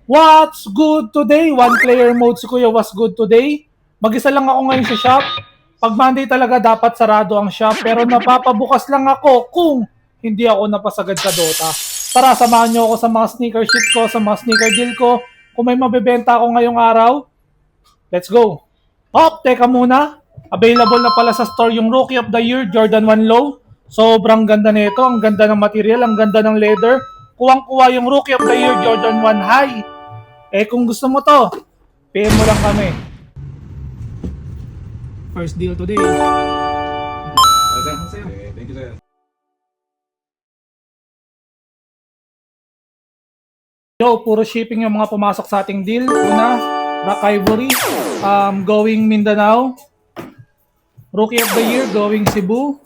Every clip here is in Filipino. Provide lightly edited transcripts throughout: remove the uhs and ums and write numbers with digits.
What's good today? One player mode si Kuya, what's good today? Mag-isa lang ako ngayon sa shop. Pag Monday talaga dapat sarado ang shop, pero napapabukas lang ako kung hindi ako napasagad sa Dota. Tara, samahan nyo ako sa mga sneaker shit ko, sa mga sneaker deal ko. Kung may mabebenta ako ngayong araw, let's go. Hop, teka muna. Available na pala sa store yung Rookie of the Year, Jordan 1 Low. Sobrang ganda nito, ang ganda ng material, ang ganda ng leather. Kuwang-kuwa yung Rookie of the Year, Jordan 1 High. Eh kung gusto mo to, PM mo lang kami. First deal today. Thank you, sir. Yo, puro shipping yung mga pumasok sa ating deal. Una, Rock Ivory, going Mindanao. Rookie of the Year, going Cebu.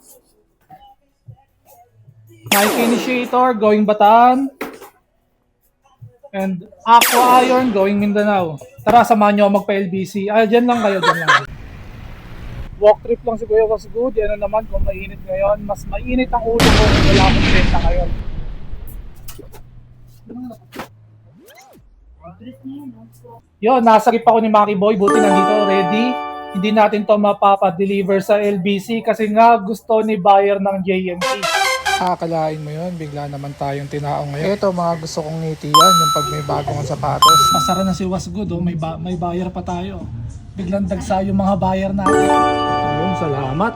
Nike Initiator, going Bataan. And Aqua Iron, going Mindanao. Tara, samahan nyo magpa-LBC. Dyan lang kayo, dyan lang. Walk trip lang si Kuya was good. Yan na naman kung mainit ngayon. Mas mainit ang ulo ko kung wala akong benta ngayon. Yo, nasa rip ako ni Maki Boy. Buti nandito, ready. Hindi natin to mapapa-deliver sa LBC kasi nga gusto ni buyer ng JMC. Akalain mo yun, bigla naman tayong tinaong ngayon. Ito mga gusto kong ngitian, yung pag may bagong sapatos. Pasara na si Was Good, oh. May buyer pa tayo. Biglang dagsa yung mga buyer natin. Ayun, salamat.